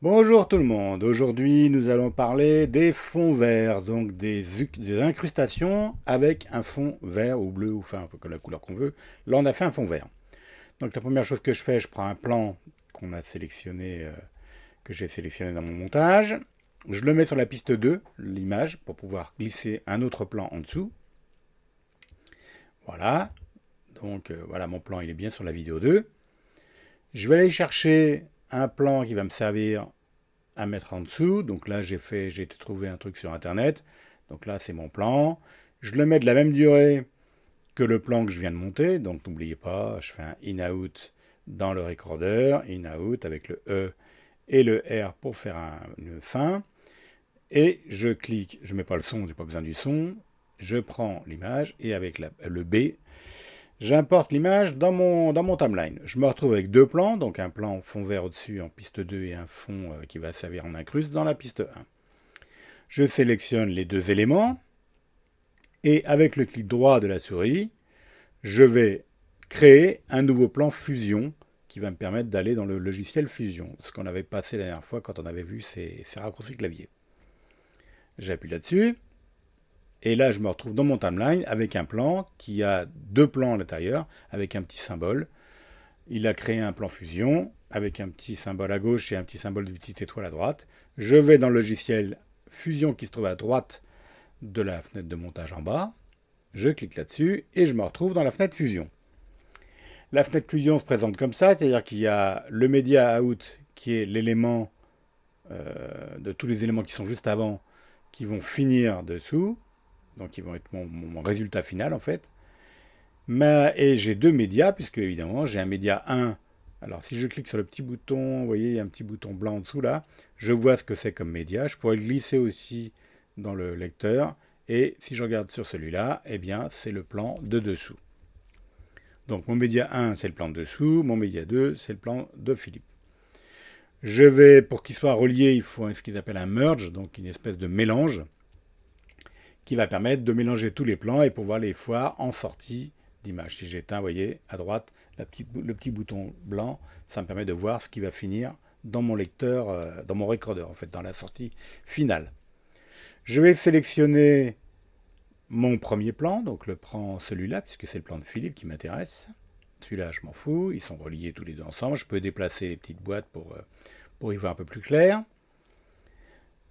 Bonjour tout le monde, aujourd'hui nous allons parler des fonds verts, donc des incrustations avec un fond vert ou bleu ou enfin un peu comme la couleur qu'on veut. Là on a fait un fond vert. Donc la première chose que je fais, je prends un plan qu'on a sélectionné, que j'ai sélectionné dans mon montage, je le mets sur la piste 2, l'image, pour pouvoir glisser un autre plan en dessous. Voilà, donc voilà mon plan il est bien sur la vidéo 2. Je vais aller chercher un plan qui va me servir à mettre en dessous. Donc là, j'ai trouvé un truc sur Internet. Donc là, c'est mon plan. Je le mets de la même durée que le plan que je viens de monter. Donc n'oubliez pas, je fais un in-out dans le recorder, in-out avec le E et le R pour faire une fin. Et je clique, je ne mets pas le son, je n'ai pas besoin du son. Je prends l'image et avec le B, j'importe l'image dans mon timeline. Je me retrouve avec deux plans, donc un plan fond vert au-dessus en piste 2 et un fond qui va servir en incruste dans la piste 1. Je sélectionne les deux éléments et avec le clic droit de la souris, je vais créer un nouveau plan Fusion qui va me permettre d'aller dans le logiciel Fusion, ce qu'on avait passé la dernière fois quand on avait vu ces raccourcis clavier. J'appuie là-dessus et là je me retrouve dans mon timeline avec un plan qui a deux plans à l'intérieur avec un petit symbole. Il a créé un plan Fusion avec un petit symbole à gauche et un petit symbole de petite étoile à droite. Je vais dans le logiciel Fusion qui se trouve à droite de la fenêtre de montage en bas. Je clique là-dessus et je me retrouve dans la fenêtre Fusion. La fenêtre Fusion se présente comme ça, c'est-à-dire qu'il y a le Media Out qui est l'élément de tous les éléments qui sont juste avant qui vont finir dessous, donc qui vont être mon résultat final en fait. Et j'ai deux médias, puisque évidemment j'ai un média 1. Alors si je clique sur le petit bouton, vous voyez, il y a un petit bouton blanc en dessous là, je vois ce que c'est comme média. Je pourrais le glisser aussi dans le lecteur. Et si je regarde sur celui-là, eh bien c'est le plan de dessous. Donc mon média 1, c'est le plan de dessous, mon média 2, c'est le plan de Philippe. Je vais, pour qu'il soit relié, il faut ce qu'ils appellent un merge, donc une espèce de mélange, qui va permettre de mélanger tous les plans et pouvoir les voir en sortie d'image. Si j'éteins, vous voyez, à droite, le petit bouton blanc, ça me permet de voir ce qui va finir dans mon lecteur, dans mon recorder, en fait, dans la sortie finale. Je vais sélectionner mon premier plan, donc le prends celui-là, puisque c'est le plan de Philippe qui m'intéresse. Celui-là, je m'en fous, ils sont reliés tous les deux ensemble. Je peux déplacer les petites boîtes pour y voir un peu plus clair.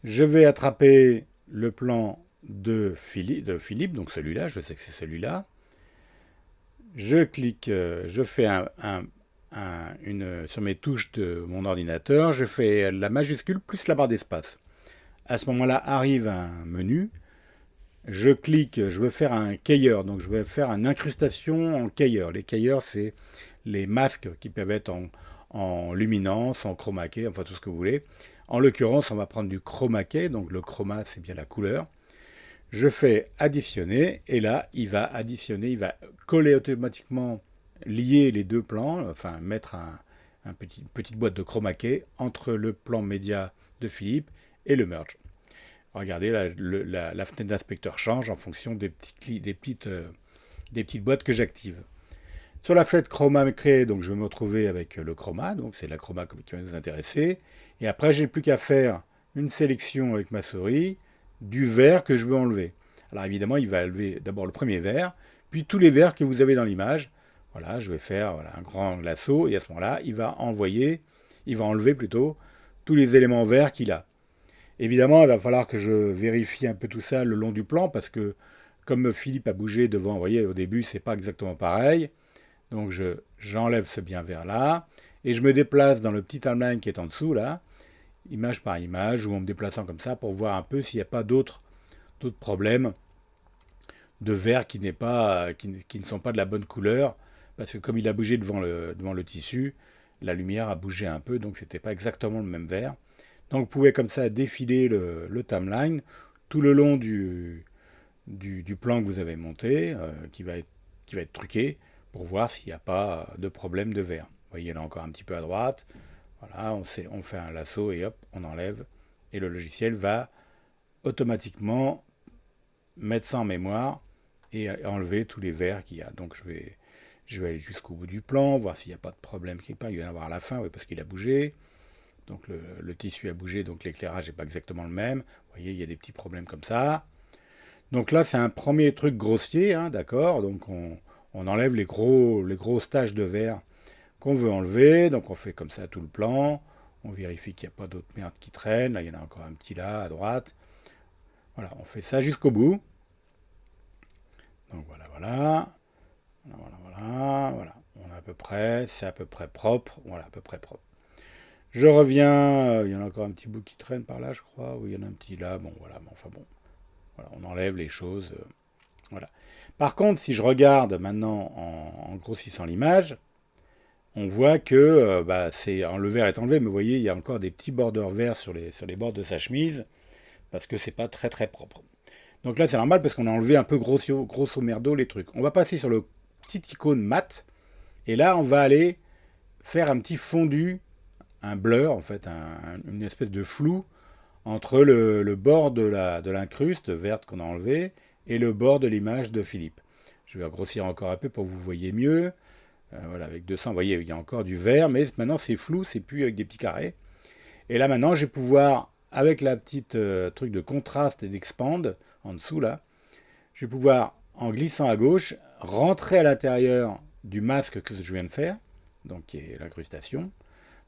Je vais attraper le plan de Philippe, donc celui-là, je sais que c'est celui-là. Je clique, je fais sur mes touches de mon ordinateur, je fais la majuscule plus la barre d'espace. À ce moment-là arrive un menu. Je clique, je veux faire un keyer, donc je vais faire une incrustation en keyer. Les keyers, c'est les masques qui peuvent être en luminance, en chroma key, enfin tout ce que vous voulez. En l'occurrence, on va prendre du chroma key, donc le chroma, c'est bien la couleur. Je fais additionner et là, il va additionner, il va coller automatiquement, lier les deux plans, enfin mettre une petite boîte de chroma key entre le plan média de Philippe et le merge. Regardez, la fenêtre d'inspecteur change en fonction des petites boîtes que j'active. Sur la fenêtre chroma créée, donc je vais me retrouver avec le chroma, donc c'est la chroma qui va nous intéresser. Et après, j'ai plus qu'à faire une sélection avec ma souris du vert que je veux enlever. Alors évidemment, il va enlever d'abord le premier vert, puis tous les verts que vous avez dans l'image. Voilà, je vais faire un grand lasso et à ce moment-là, il va enlever plutôt tous les éléments verts qu'il a. Évidemment, il va falloir que je vérifie un peu tout ça le long du plan parce que comme Philippe a bougé devant, vous voyez, au début, c'est pas exactement pareil. Donc j'enlève ce bien vert là et je me déplace dans le petit timeline qui est en dessous là, image par image, ou en me déplaçant comme ça pour voir un peu s'il n'y a pas d'autres problèmes de vert qui ne sont pas de la bonne couleur, parce que comme il a bougé devant le tissu, la lumière a bougé un peu, donc c'était pas exactement le même vert. Donc vous pouvez comme ça défiler le timeline tout le long du plan que vous avez monté, qui va être truqué, pour voir s'il n'y a pas de problème de vert. Vous voyez là encore un petit peu à droite. Voilà, on fait un lasso et hop, on enlève. Et le logiciel va automatiquement mettre ça en mémoire et enlever tous les verts qu'il y a. Donc je vais aller jusqu'au bout du plan, voir s'il n'y a pas de problème quelque part. Il va y en avoir à la fin, oui, parce qu'il a bougé. Donc le tissu a bougé, donc l'éclairage n'est pas exactement le même. Vous voyez, il y a des petits problèmes comme ça. Donc là, c'est un premier truc grossier, hein, d'accord. Donc on enlève les grosses taches de verre qu'on veut enlever. Donc on fait comme ça tout le plan. On vérifie qu'il n'y a pas d'autres merdes qui traînent. Là, il y en a encore un petit là, à droite. Voilà, on fait ça jusqu'au bout. Donc voilà. Voilà. On a à peu près, c'est à peu près propre. Voilà, à peu près propre. Je reviens, il y en a encore un petit bout qui traîne par là, je crois. Oui, il y en a un petit là. Bon, voilà, mais enfin bon. Voilà, on enlève les choses. Voilà. Par contre, si je regarde maintenant en grossissant l'image, on voit que le verre est enlevé, mais vous voyez, il y a encore des petits bordeurs verts sur les bords de sa chemise, parce que c'est pas très très propre. Donc là, c'est normal parce qu'on a enlevé un peu grosso merdo les trucs. On va passer sur le petit icône mat, et là, on va aller faire un petit fondu, un blur, en fait, une espèce de flou entre le bord de l'incruste verte qu'on a enlevé et le bord de l'image de Philippe. Je vais grossir encore un peu pour que vous voyez mieux. Voilà, avec 200, vous voyez, il y a encore du vert, mais maintenant c'est flou, c'est plus avec des petits carrés. Et là maintenant, je vais pouvoir, avec la petite truc de contraste et d'expand, en dessous là, je vais pouvoir, en glissant à gauche, rentrer à l'intérieur du masque que je viens de faire, donc qui est l'incrustation.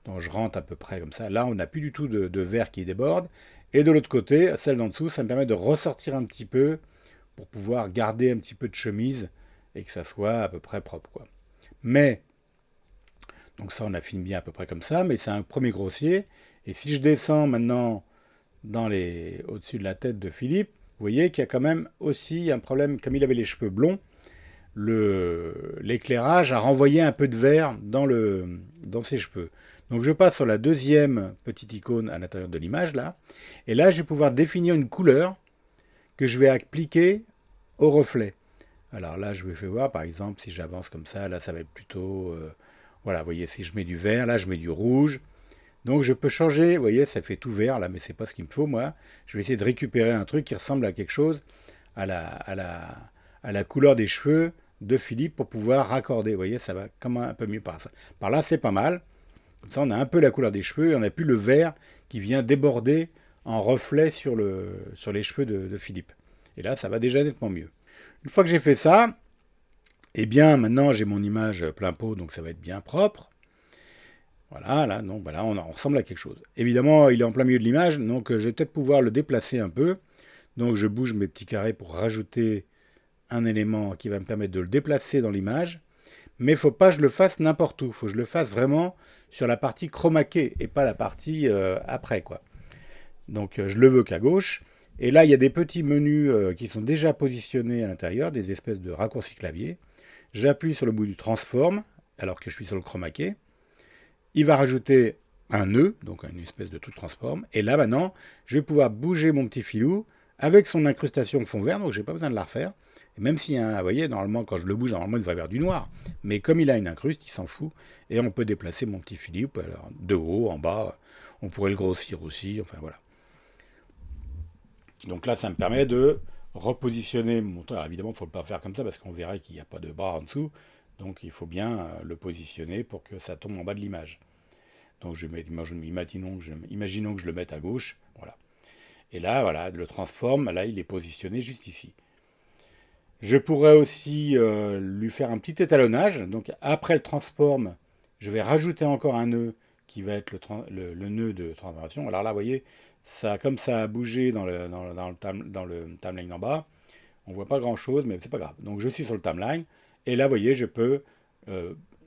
Donc je rentre à peu près comme ça. Là, on n'a plus du tout de verre qui déborde. Et de l'autre côté, celle d'en dessous, ça me permet de ressortir un petit peu pour pouvoir garder un petit peu de chemise et que ça soit à peu près propre, quoi. Mais, donc ça, on affine bien à peu près comme ça, mais c'est un premier grossier. Et si je descends maintenant au-dessus de la tête de Philippe, vous voyez qu'il y a quand même aussi un problème, comme il avait les cheveux blonds, l'éclairage a renvoyé un peu de vert dans ses cheveux. Donc je passe sur la deuxième petite icône à l'intérieur de l'image là, et là je vais pouvoir définir une couleur que je vais appliquer au reflet. Alors là je vais faire voir par exemple si j'avance comme ça, là ça va être plutôt, voilà, vous voyez, si je mets du vert, là je mets du rouge. Donc je peux changer, vous voyez, ça fait tout vert là, mais c'est pas ce qu'il me faut moi. Je vais essayer de récupérer un truc qui ressemble à quelque chose, à la couleur des cheveux de Philippe pour pouvoir raccorder. Vous voyez, ça va comme un peu mieux par ça. Par là, c'est pas mal. Comme ça, on a un peu la couleur des cheveux et on n'a plus le vert qui vient déborder en reflet sur les cheveux de Philippe. Et là, ça va déjà nettement mieux. Une fois que j'ai fait ça, eh bien, maintenant, j'ai mon image plein pot, donc ça va être bien propre. Voilà, là, donc, voilà, on ressemble à quelque chose. Évidemment, il est en plein milieu de l'image, donc je vais peut-être pouvoir le déplacer un peu. Donc, je bouge mes petits carrés pour rajouter un élément qui va me permettre de le déplacer dans l'image. Mais il ne faut pas que je le fasse n'importe où. Il faut que je le fasse vraiment sur la partie chroma-key et pas la partie après, quoi. Donc, je le veux qu'à gauche. Et là, il y a des petits menus qui sont déjà positionnés à l'intérieur, des espèces de raccourcis clavier. J'appuie sur le bout du transform, alors que je suis sur le chroma-key. Il va rajouter un nœud, donc une espèce de truc transform. Et là, maintenant, je vais pouvoir bouger mon petit filou avec son incrustation fond vert, donc je n'ai pas besoin de la refaire. Et même si, vous voyez, normalement, quand je le bouge, normalement, il devrait y avoir du noir. Mais comme il a une incruste, il s'en fout. Et on peut déplacer mon petit filou de haut, en bas. On pourrait le grossir aussi, enfin voilà. Donc là, ça me permet de repositionner mon monteur. Évidemment, il ne faut pas faire comme ça parce qu'on verrait qu'il n'y a pas de bras en dessous. Donc il faut bien le positionner pour que ça tombe en bas de l'image. Donc imaginons que je le mette à gauche. Voilà. Et là, voilà, le transform, là, il est positionné juste ici. Je pourrais aussi lui faire un petit étalonnage. Donc après le transform, je vais rajouter encore un nœud qui va être le nœud de transformation. Alors là, vous voyez, comme ça a bougé dans le timeline en bas, on ne voit pas grand-chose, mais c'est pas grave. Donc je suis sur le timeline, et là, vous voyez, je peux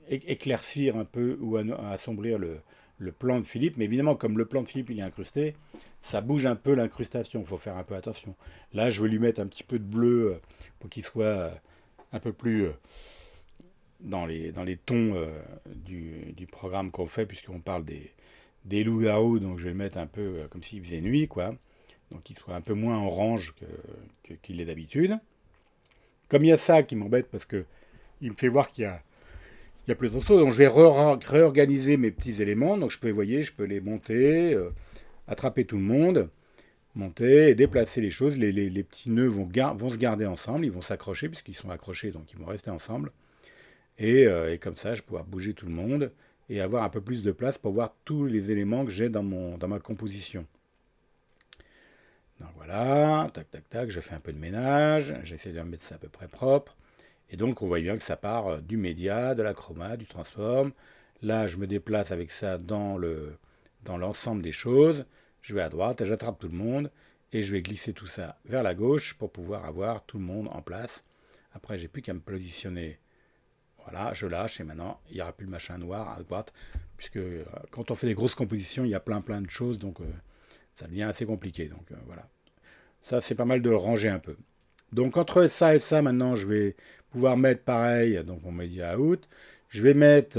éclaircir un peu ou assombrir le plan de Philippe. Mais évidemment, comme le plan de Philippe il est incrusté, ça bouge un peu l'incrustation. Il faut faire un peu attention. Là, je vais lui mettre un petit peu de bleu pour qu'il soit un peu plus dans les tons du programme qu'on fait, puisqu'on parle des loups-garous. Donc je vais le mettre un peu comme s'il faisait nuit, quoi. Donc qu'il soit un peu moins orange qu'il est d'habitude. Comme il y a ça qui m'embête parce que il me fait voir qu'il y a plusieurs choses. Donc je vais réorganiser mes petits éléments. Donc vous voyez, je peux les monter, attraper tout le monde, monter et déplacer les choses. Les petits nœuds vont se garder ensemble, ils vont s'accrocher puisqu'ils sont accrochés, donc ils vont rester ensemble. Et comme ça, je vais pouvoir bouger tout le monde et avoir un peu plus de place pour voir tous les éléments que j'ai dans ma composition. Donc voilà, tac tac tac, je fais un peu de ménage, j'essaie de remettre ça à peu près propre. Et donc on voit bien que ça part du média, de la chroma, du transform. Là je me déplace avec ça dans l'ensemble des choses. Je vais à droite, j'attrape tout le monde et je vais glisser tout ça vers la gauche pour pouvoir avoir tout le monde en place. Après j'ai plus qu'à me positionner. Voilà, je lâche et maintenant il n'y aura plus le machin noir à droite. Puisque quand on fait des grosses compositions, il y a plein de choses, donc ça devient assez compliqué. Donc voilà. Ça c'est pas mal de le ranger un peu. Donc entre ça et ça, maintenant, je vais pouvoir mettre pareil, donc mon media out. Je vais mettre,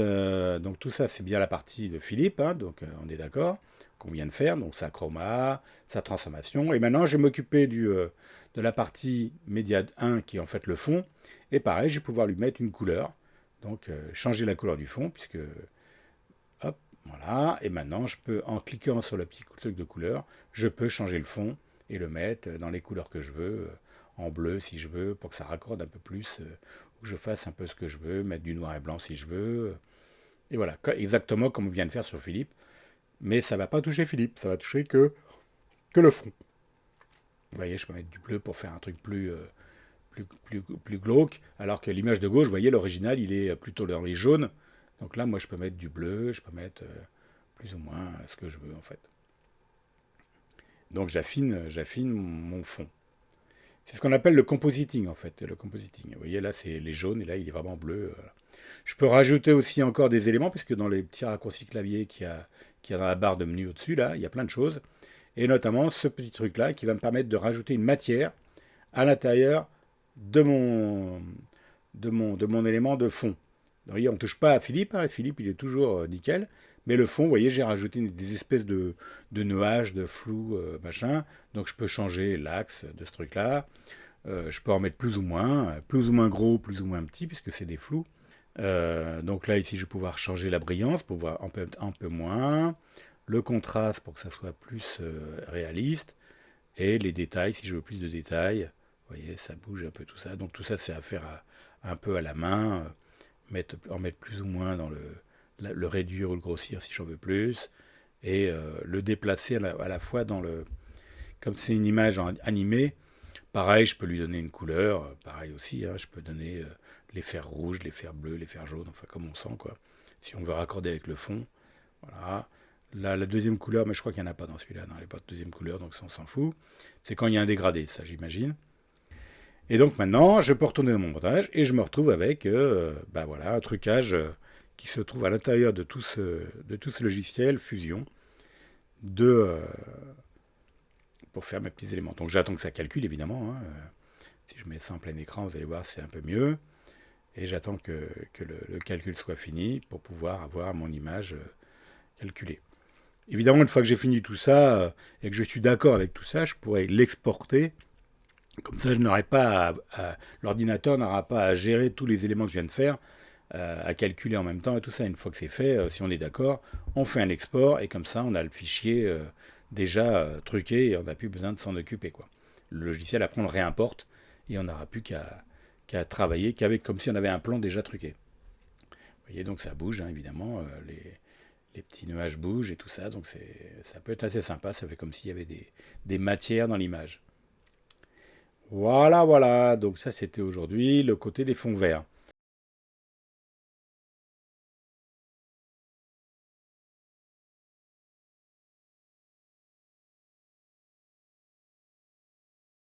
donc tout ça, c'est bien la partie de Philippe, hein, donc on est d'accord, qu'on vient de faire, donc sa chroma, sa transformation. Et maintenant, je vais m'occuper de la partie média 1, qui est en fait le fond. Et pareil, je vais pouvoir lui mettre une couleur, donc changer la couleur du fond, puisque, hop, voilà. Et maintenant, je peux, en cliquant sur le petit truc de couleur, je peux changer le fond et le mettre dans les couleurs que je veux, en bleu si je veux, pour que ça raccorde un peu plus, ou que je fasse un peu ce que je veux, mettre du noir et blanc si je veux. Et voilà, exactement comme on vient de faire sur Philippe. Mais ça ne va pas toucher Philippe, ça va toucher que le fond. Vous voyez, je peux mettre du bleu pour faire un truc plus glauque, alors que l'image de gauche, vous voyez, l'original, il est plutôt dans les jaunes. Donc là, moi, je peux mettre du bleu, je peux mettre plus ou moins ce que je veux, en fait. Donc j'affine mon fond. C'est ce qu'on appelle le compositing en fait. Le compositing. Vous voyez là c'est les jaunes et là il est vraiment bleu. Je peux rajouter aussi encore des éléments puisque dans les petits raccourcis clavier qu'il y a dans la barre de menu au-dessus là, il y a plein de choses. Et notamment ce petit truc là qui va me permettre de rajouter une matière à l'intérieur de mon élément de fond. Vous voyez, on ne touche pas à Philippe, hein. Philippe il est toujours nickel. Mais le fond, vous voyez, j'ai rajouté des espèces de nuages, de flou, machin. Donc je peux changer l'axe de ce truc-là. Je peux en mettre plus ou moins gros, plus ou moins petit, puisque c'est des flous. Donc là, ici, je vais pouvoir changer la brillance pour voir un peu moins. Le contraste pour que ça soit plus réaliste. Et les détails, si je veux plus de détails. Vous voyez, ça bouge un peu tout ça. Donc tout ça, c'est à faire un peu à la main. En mettre plus ou moins dans le réduire ou le grossir si j'en veux plus. Et le déplacer à la fois dans le... Comme c'est une image animée, pareil, je peux lui donner une couleur, pareil aussi, hein, je peux donner les fers rouges, les fers bleus, les fers jaunes, enfin comme on sent, quoi. Si on veut raccorder avec le fond, voilà. Là, la deuxième couleur, mais je crois qu'il n'y en a pas dans celui-là, non, il n'y a pas de deuxième couleur, donc ça on s'en fout. C'est quand il y a un dégradé, ça j'imagine. Et donc maintenant, je peux retourner dans mon montage et je me retrouve avec bah voilà, un trucage qui se trouve à l'intérieur de tout ce logiciel Fusion de, pour faire mes petits éléments. Donc j'attends que ça calcule évidemment, hein. Si je mets ça en plein écran, vous allez voir, c'est un peu mieux. Et j'attends que le calcul soit fini pour pouvoir avoir mon image calculée. Évidemment, une fois que j'ai fini tout ça et que je suis d'accord avec tout ça, je pourrais l'exporter. Comme ça, je n'aurai pas l'ordinateur n'aura pas à gérer tous les éléments que je viens de faire, à calculer en même temps et tout ça. Une fois que c'est fait, si on est d'accord, on fait un export et comme ça, on a le fichier déjà truqué et on n'a plus besoin de s'en occuper, quoi. Le logiciel, après, on le réimporte et on n'aura plus qu'à travailler comme si on avait un plan déjà truqué. Vous voyez, donc ça bouge, hein, évidemment. Les petits nuages bougent et tout ça, donc ça peut être assez sympa. Ça fait comme s'il y avait des matières dans l'image. Voilà, voilà. Donc ça, c'était aujourd'hui le côté des fonds verts.